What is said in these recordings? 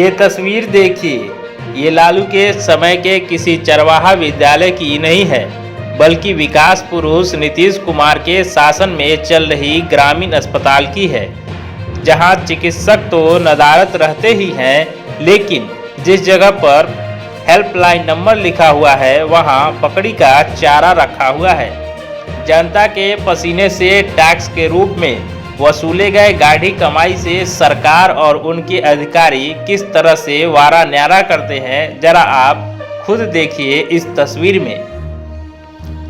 ये तस्वीर देखिए, ये लालू के समय के किसी चरवाहा विद्यालय की नहीं है, बल्कि विकास पुरुष नीतीश कुमार के शासन में चल रही ग्रामीण अस्पताल की है, जहां चिकित्सक तो नदारत रहते ही हैं, लेकिन जिस जगह पर हेल्पलाइन नंबर लिखा हुआ है, वहां पकड़ी का चारा रखा हुआ है। जनता के पसीने से टैक्स के रूप में वसूले गए गाढ़ी कमाई से सरकार और उनके अधिकारी किस तरह से वारा न्यारा करते हैं, जरा आप खुद देखिए इस तस्वीर में।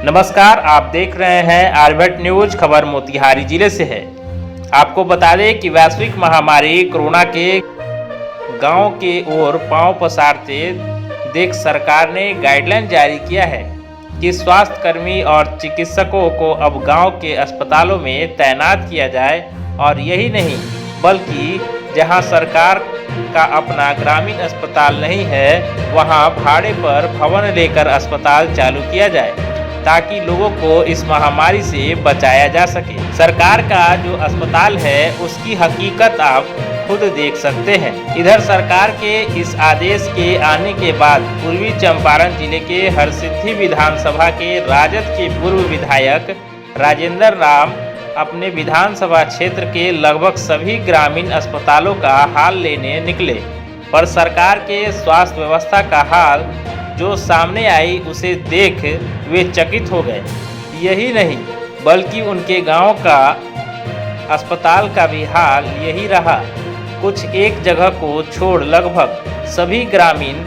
नमस्कार, आप देख रहे हैं आरबेट न्यूज। खबर मोतिहारी जिले से है। आपको बता दें कि वैश्विक महामारी कोरोना के गांव के ओर पांव पसारते देख सरकार ने गाइडलाइन जारी किया है कि स्वास्थ्य कर्मी और चिकित्सकों को अब गांव के अस्पतालों में तैनात किया जाए, और यही नहीं बल्कि जहां सरकार का अपना ग्रामीण अस्पताल नहीं है, वहां भाड़े पर भवन लेकर अस्पताल चालू किया जाए, ताकि लोगों को इस महामारी से बचाया जा सके। सरकार का जो अस्पताल है उसकी हकीकत आप खुद देख सकते हैं। इधर सरकार के इस आदेश के आने के बाद पूर्वी चंपारण जिले के हरसिद्धि विधानसभा के राजद के पूर्व विधायक राजेंद्र राम अपने विधानसभा क्षेत्र के लगभग सभी ग्रामीण अस्पतालों का हाल लेने निकले, पर सरकार के स्वास्थ्य व्यवस्था का हाल जो सामने आई उसे देख वे चकित हो गए। यही नहीं बल्कि उनके गांव का अस्पताल का भी हाल यही रहा। कुछ एक जगह को छोड़ लगभग सभी ग्रामीण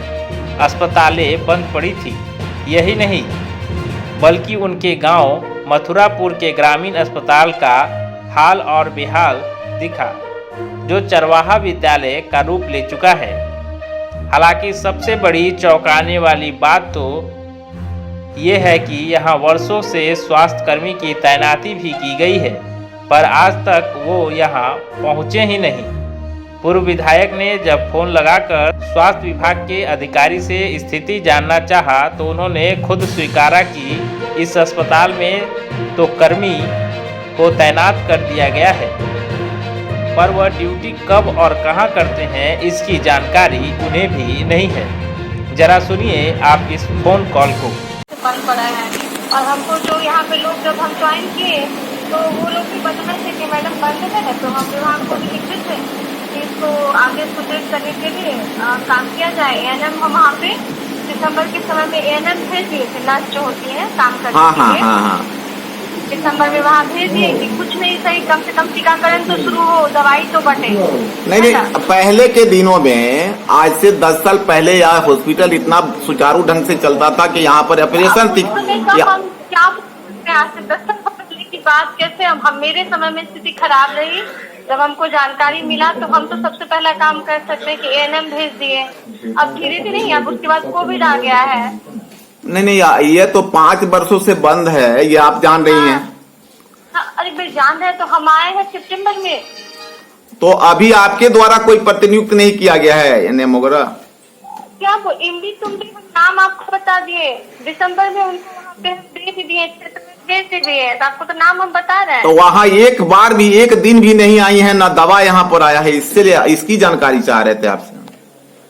अस्पतालें बंद पड़ी थी। यही नहीं बल्कि उनके गांव मथुरापुर के ग्रामीण अस्पताल का हाल और बेहाल दिखा, जो चरवाहा विद्यालय का रूप ले चुका है। हालांकि सबसे बड़ी चौंकाने वाली बात तो ये है कि यहाँ वर्षों से स्वास्थ्यकर्मी की तैनाती भी की गई है, पर आज तक वो यहाँ पहुँचे ही नहीं। पूर्व विधायक ने जब फोन लगाकर स्वास्थ्य विभाग के अधिकारी से स्थिति जानना चाहा, तो उन्होंने खुद स्वीकारा कि इस अस्पताल में तो कर्मी को तैनात कर दिया गया है, पर वह ड्यूटी कब और कहां करते हैं इसकी जानकारी उन्हें भी नहीं है। जरा सुनिए आप इस फोन कॉल को। बंद पड़ा है और हमको जो यहाँ पे लोग जब हम ज्वाइन किए तो वो लोग भी बता रहे थे कि मैडम बंद है, तो हम विभाग को भी लिखते थे कि इसको आगे सुदृढ़ करने के लिए काम किया जाए। एएनएम हम वहाँ पे दिसंबर के समय में एएनएम भेज दिए थे, नर्स जो होती है काम करने के लिए। दिसंबर में वहाँ भेज दिए कि कुछ नहीं सही, कम से कम टीकाकरण तो शुरू हो, दवाई तो बटे। नहीं, पहले के दिनों में आज से 10 साल पहले यह हॉस्पिटल इतना सुचारू ढंग से चलता था कि यहाँ पर ऑपरेशन थी। हम क्या आज से 10 साल पहले की बात कैसे हम मेरे समय में स्थिति खराब रही। जब हमको जानकारी मिला तो हम तो सबसे पहला काम कर सकते हैं कि एएनएम भेज दिए। अब धीरे धीरे अब उसके बाद कोविड आ गया है। नहीं, ये तो 5 वर्षों से बंद है, ये आप जान रही हैं। अरे भाई जान रहे तो हम आए हैं सितंबर में। तो अभी आपके द्वारा कोई प्रतिनियुक्त नहीं किया गया है एएनएम वगैरह? क्या वो इमली तुमली नाम आपको बता दिए, दिसंबर में उनको वहाँ पे भेज दिए, भेज दिए, तो आपको तो नाम हम बता रहे हैं। तो वहाँ एक बार भी एक दिन भी नहीं आई है, ना दवा यहाँ पर आया है, इसलिए इसकी जानकारी चाह रहे थे आपसे।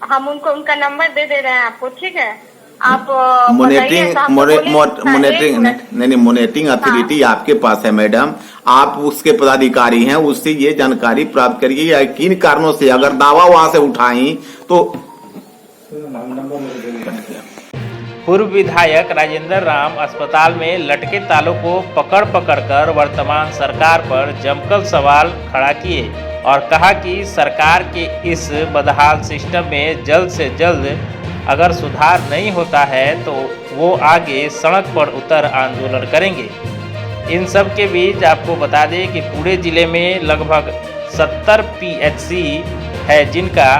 हम उनको उनका नंबर दे रहे हैं आपको, ठीक है? आप मॉनिटरिंग मॉनिटरिंग अथॉरिटी आपके पास है मैडम, आप उसके पदाधिकारी हैं, उससे ये जानकारी प्राप्त करिए या किन कारणों से अगर दावा वहां से उठाई तो। पूर्व विधायक राजेंद्र राम अस्पताल में लटके तालों को पकड़ कर वर्तमान सरकार पर जमकर सवाल खड़ा किए और कहा कि सरकार के इस बदहाल सिस्टम में जल्द से जल्द अगर सुधार नहीं होता है तो वो आगे सड़क पर उतर आंदोलन करेंगे। इन सब के बीच आपको बता दें कि पूरे जिले में लगभग 70 पीएचसी है जिनका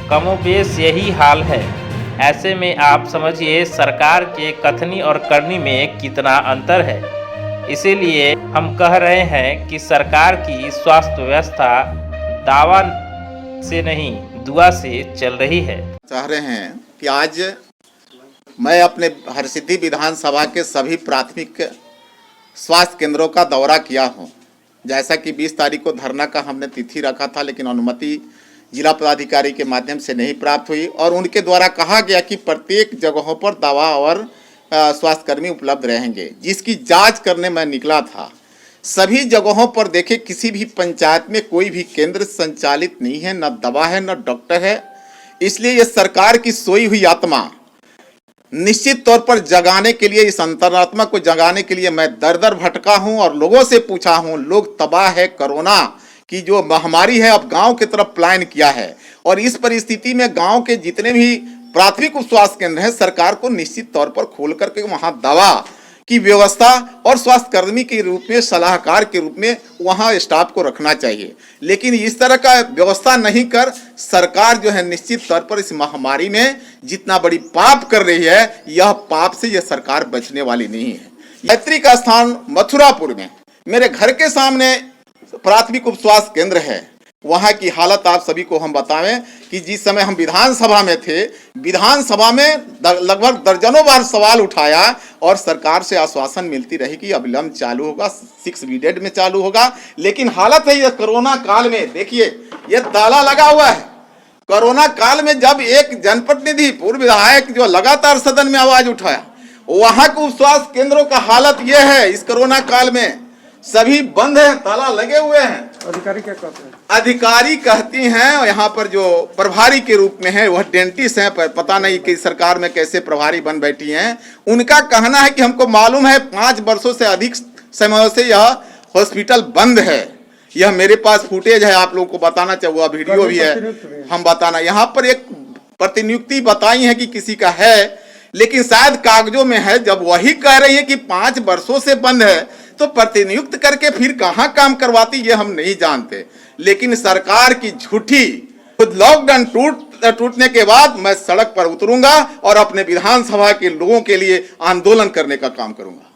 कमोबेश यही हाल है। ऐसे में आप समझिए सरकार के कथनी और करनी में कितना अंतर है। इसीलिए हम कह रहे हैं कि सरकार की स्वास्थ्य व्यवस्था दावा से नहीं दुआ से चल रही है। चाह रहे हैं कि आज मैं अपने हरसिद्धि विधानसभा के सभी प्राथमिक स्वास्थ्य केंद्रों का दौरा किया हूं। जैसा कि 20 तारीख को धरना का हमने तिथि रखा था, लेकिन अनुमति जिला पदाधिकारी के माध्यम से नहीं प्राप्त हुई और उनके द्वारा कहा गया कि प्रत्येक जगहों पर दवा और स्वास्थ्यकर्मी उपलब्ध रहेंगे, जिसकी जांच करने मैं निकला था। सभी जगहों पर देखे किसी भी पंचायत में कोई भी केंद्र संचालित नहीं है, न दवा है न डॉक्टर है। इसलिए ये सरकार की सोई हुई आत्मा निश्चित तौर पर जगाने के लिए, इस अंतरात्मा को जगाने के लिए मैं दर दर भटका हूं और लोगों से पूछा हूं। लोग तबाह है, कोरोना की जो महामारी है अब गांव की तरफ प्लान किया है और इस परिस्थिति में गांव के जितने भी प्राथमिक उप स्वास्थ्य केंद्र हैं, सरकार को निश्चित तौर पर खोल करके वहां दवा की व्यवस्था और स्वास्थ्यकर्मी के रूप में, सलाहकार के रूप में वहां स्टाफ को रखना चाहिए। लेकिन इस तरह का व्यवस्था नहीं कर सरकार जो है निश्चित तौर पर इस महामारी में जितना बड़ी पाप कर रही है, यह पाप से यह सरकार बचने वाली नहीं है। यात्री का स्थान मथुरापुर में मेरे घर के सामने प्राथमिक उप स्वास्थ्य केंद्र है। वहां की हालत आप सभी को हम बतावें कि जिस समय हम विधानसभा में थे, विधानसभा में लगभग दर्जनों बार सवाल उठाया और सरकार से आश्वासन मिलती रही कि अविलंब चालू होगा, 6 बीडेड में चालू होगा। लेकिन हालत है ये कोरोना काल में, देखिए ये ताला लगा हुआ है। कोरोना काल में जब एक जनप्रतिनिधि पूर्व विधायक जो लगातार सदन में आवाज उठाया, वहां के उप स्वास्थ्य केंद्रों का हालत यह है। इस कोरोना काल में सभी बंद हैं, ताला लगे हुए हैं। अधिकारी क्या कहते हैं? अधिकारी कहती हैं, यहाँ पर जो प्रभारी के रूप में है वह डेंटिस्ट हैं, पर पता नहीं कि सरकार में कैसे प्रभारी बन बैठी हैं। उनका कहना है कि हमको मालूम है 5 वर्षों से अधिक समय से यह हॉस्पिटल बंद है। यह मेरे पास फुटेज है, आप लोगों को बताना चाहिए, वीडियो भी है, हम बताना। यहाँ पर एक प्रतिनियुक्ति बताई है कि किसी का है, लेकिन शायद कागजों में है। जब वही कह रही है कि 5 वर्षों से बंद है, तो प्रतिनियुक्त करके फिर कहां काम करवाती ये हम नहीं जानते। लेकिन सरकार की झूठी, खुद लॉकडाउन टूटने के बाद मैं सड़क पर उतरूंगा और अपने विधानसभा के लोगों के लिए आंदोलन करने का काम करूंगा।